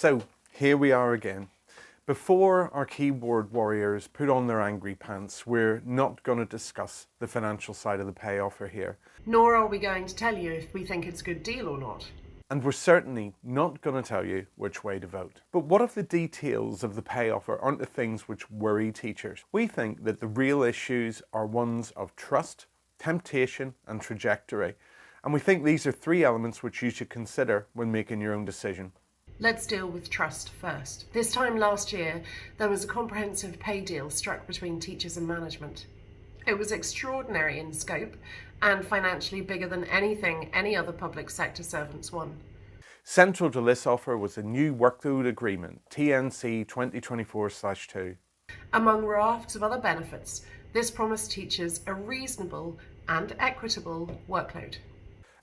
So here we are again. Before our keyboard warriors put on their angry pants, we're not going to discuss the financial side of the pay offer here. Nor are we going to tell you if we think it's a good deal or not. And we're certainly not going to tell you which way to vote. But what if the details of the pay offer aren't the things which worry teachers? We think that the real issues are ones of trust, temptation and trajectory. And we think these are three elements which you should consider when making your own decision. Let's deal with trust first. This time last year, there was a comprehensive pay deal struck between teachers and management. It was extraordinary in scope and financially bigger than anything any other public sector servants won. Central to this offer was a new Workload agreement, TNC 2024/2. Among rafts of other benefits, this promised teachers a reasonable and equitable workload.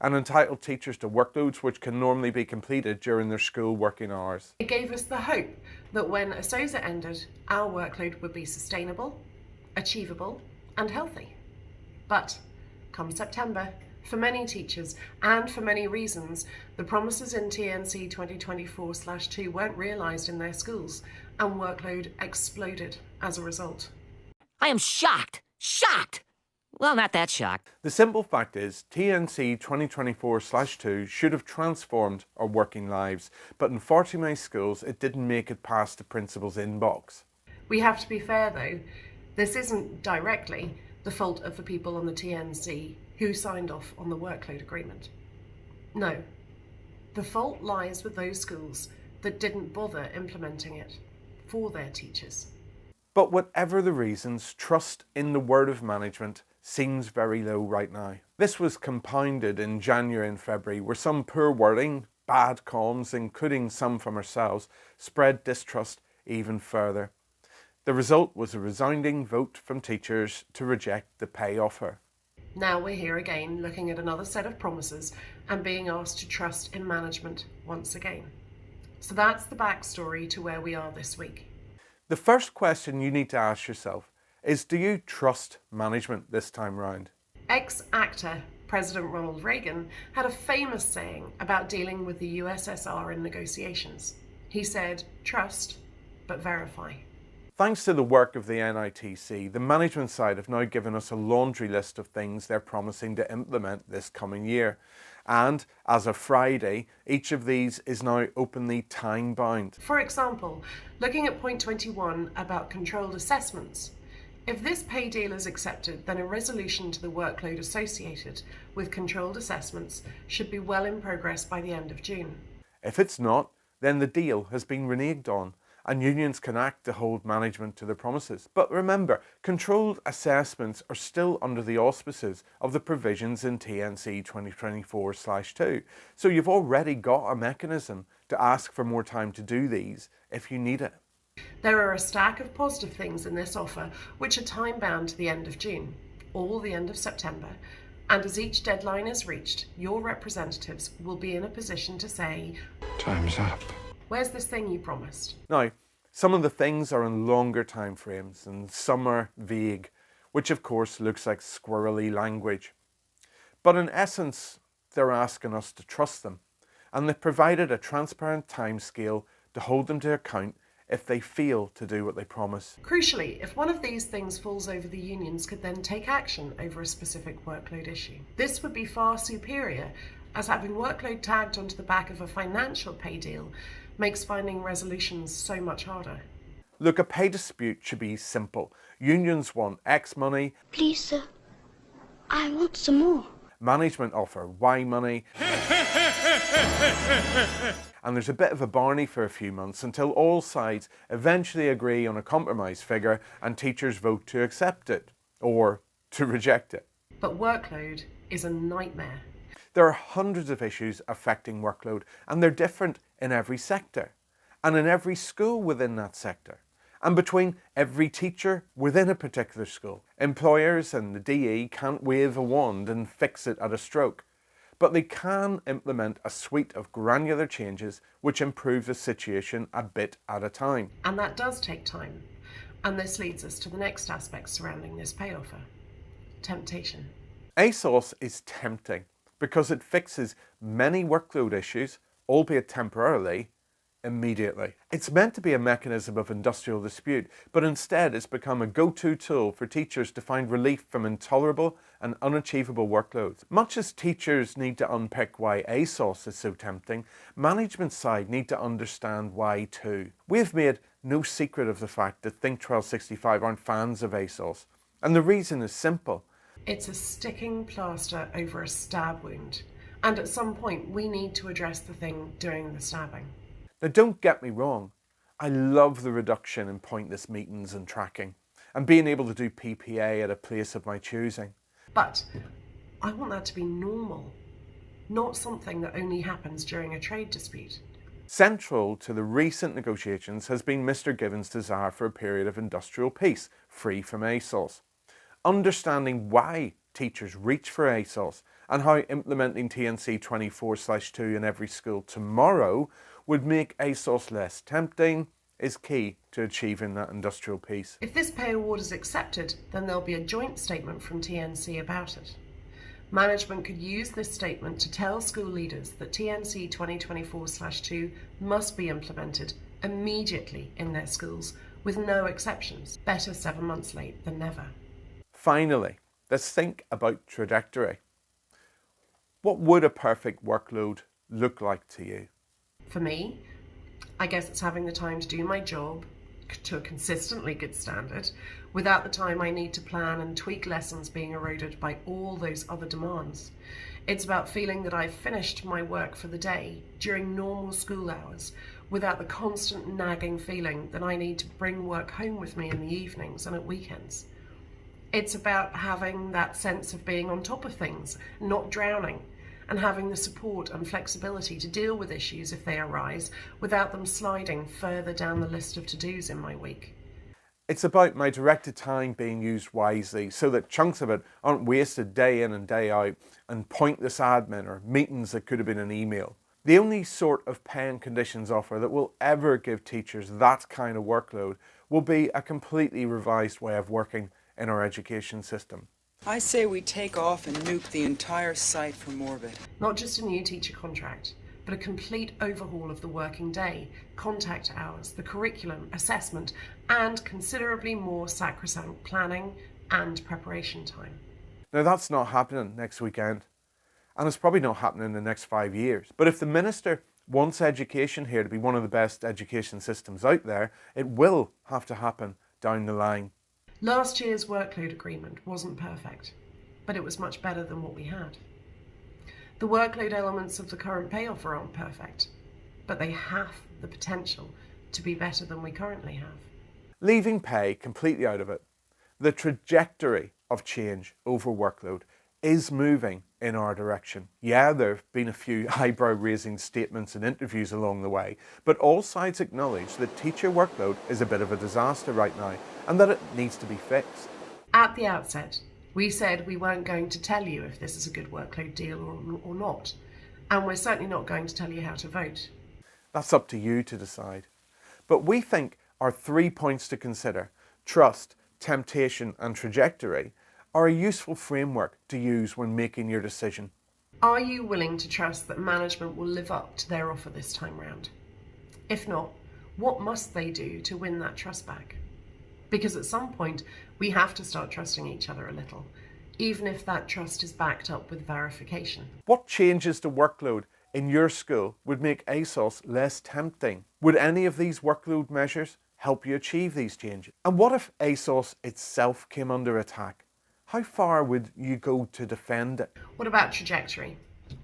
And entitled teachers to workloads which can normally be completed during their school working hours. It gave us the hope that when ASOSA ended, our workload would be sustainable, achievable and healthy. But come September, for many teachers and for many reasons, the promises in TNC 2024/2 weren't realised in their schools and workload exploded as a result. I am shocked! Shocked! Well, not that shocked. The simple fact is, TNC 2024/2 should have transformed our working lives, but in 40 of my schools, it didn't make it past the principal's inbox. We have to be fair though, this isn't directly the fault of the people on the TNC who signed off on the workload agreement. No, the fault lies with those schools that didn't bother implementing it for their teachers. But whatever the reasons, trust in the word of management seems very low right now. This was compounded in January and February, where some poor wording, bad comms, including some from ourselves, spread distrust even further. The result was a resounding vote from teachers to reject the pay offer. Now we're here again, looking at another set of promises and being asked to trust in management once again. So that's the backstory to where we are this week. The first question you need to ask yourself is, do you trust management this time round? Ex-actor President Ronald Reagan had a famous saying about dealing with the USSR in negotiations. He said, trust, but verify. Thanks to the work of the NITC, the management side have now given us a laundry list of things they're promising to implement this coming year. And as of Friday, each of these is now openly time-bound. For example, looking at point 21 about controlled assessments. If this pay deal is accepted, then a resolution to the workload associated with controlled assessments should be well in progress by the end of June. If it's not, then the deal has been reneged on, and unions can act to hold management to their promises. But remember, controlled assessments are still under the auspices of the provisions in TNC 2024/2. So you've already got a mechanism to ask for more time to do these if you need it. There are a stack of positive things in this offer which are time-bound to the end of June, or the end of September, and as each deadline is reached, your representatives will be in a position to say, "Time's up. Where's this thing you promised?" Now, some of the things are in longer time frames and some are vague, which of course looks like squirrely language. But in essence, they're asking us to trust them, and they've provided a transparent timescale to hold them to account if they fail to do what they promise. Crucially, if one of these things falls over, the unions could then take action over a specific workload issue. This would be far superior, as having workload tagged onto the back of a financial pay deal makes finding resolutions so much harder. Look, a pay dispute should be simple. Unions want X money. Please, sir, I want some more. Management offer Y money. And there's a bit of a Barney for a few months until all sides eventually agree on a compromise figure and teachers vote to accept it or to reject it. But workload is a nightmare. There are hundreds of issues affecting workload, and they're different in every sector and in every school within that sector and between every teacher within a particular school. Employers and the DE can't wave a wand and fix it at a stroke, but they can implement a suite of granular changes which improve the situation a bit at a time. And that does take time. And this leads us to the next aspect surrounding this pay offer: temptation. ASOS is tempting because it fixes many workload issues, albeit temporarily, immediately. It's meant to be a mechanism of industrial dispute, but instead it's become a go-to tool for teachers to find relief from intolerable and unachievable workloads. Much as teachers need to unpick why ASOS is so tempting, management side need to understand why too. We've made no secret of the fact that Think1265 aren't fans of ASOS, and the reason is simple. It's a sticking plaster over a stab wound, and at some point we need to address the thing doing the stabbing. Now don't get me wrong, I love the reduction in pointless meetings and tracking, and being able to do PPA at a place of my choosing. But I want that to be normal, not something that only happens during a trade dispute. Central to the recent negotiations has been Mr. Given's desire for a period of industrial peace, free from ASOS. Understanding why teachers reach for ASOS and how implementing TNC 24/2 in every school tomorrow would make ASOS less tempting is key to achieving that industrial peace. If this pay award is accepted, then there'll be a joint statement from TNC about it. Management could use this statement to tell school leaders that TNC 2024/2 must be implemented immediately in their schools with no exceptions. Better 7 months late than never. Finally, let's think about trajectory. What would a perfect workload look like to you? For me, I guess it's having the time to do my job to a consistently good standard without the time I need to plan and tweak lessons being eroded by all those other demands. It's about feeling that I've finished my work for the day during normal school hours without the constant nagging feeling that I need to bring work home with me in the evenings and at weekends. It's about having that sense of being on top of things, not drowning, and having the support and flexibility to deal with issues if they arise without them sliding further down the list of to-dos in my week. It's about my directed time being used wisely so that chunks of it aren't wasted day in and day out and pointless admin or meetings that could have been an email. The only sort of pay and conditions offer that will ever give teachers that kind of workload will be a completely revised way of working in our education system. I say we take off and nuke the entire site from orbit. Not just a new teacher contract, but a complete overhaul of the working day, contact hours, the curriculum, assessment, and considerably more sacrosanct planning and preparation time. Now that's not happening next weekend, and it's probably not happening in the next 5 years. But if the Minister wants education here to be one of the best education systems out there, it will have to happen down the line. Last year's workload agreement wasn't perfect, but it was much better than what we had. The workload elements of the current pay offer aren't perfect, but they have the potential to be better than we currently have. Leaving pay completely out of it, the trajectory of change over workload is moving in our direction. Yeah, there have been a few eyebrow-raising statements and interviews along the way, but all sides acknowledge that teacher workload is a bit of a disaster right now and that it needs to be fixed. At the outset, we said we weren't going to tell you if this is a good workload deal or not, and we're certainly not going to tell you how to vote. That's up to you to decide. But we think our 3 points to consider, trust, temptation and trajectory, are a useful framework to use when making your decision. Are you willing to trust that management will live up to their offer this time round? If not, what must they do to win that trust back? Because at some point, we have to start trusting each other a little, even if that trust is backed up with verification. What changes to workload in your school would make ASOS less tempting? Would any of these workload measures help you achieve these changes? And what if ASOS itself came under attack? How far would you go to defend it? What about trajectory?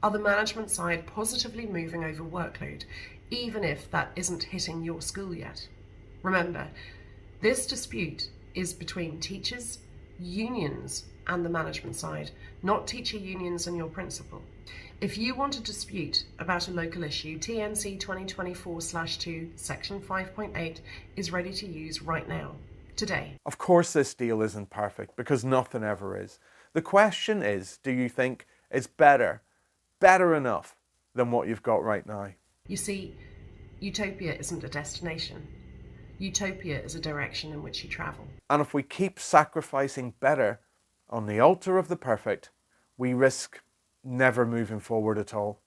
Are the management side positively moving over workload, even if that isn't hitting your school yet? Remember, this dispute is between teachers, unions, and the management side, not teacher unions and your principal. If you want a dispute about a local issue, TNC 2024/2 Section 5.8 is ready to use right now, today. Of course this deal isn't perfect, because nothing ever is. The question is, do you think it's better enough than what you've got right now? You see, utopia isn't a destination. Utopia is a direction in which you travel. And if we keep sacrificing better on the altar of the perfect, we risk never moving forward at all.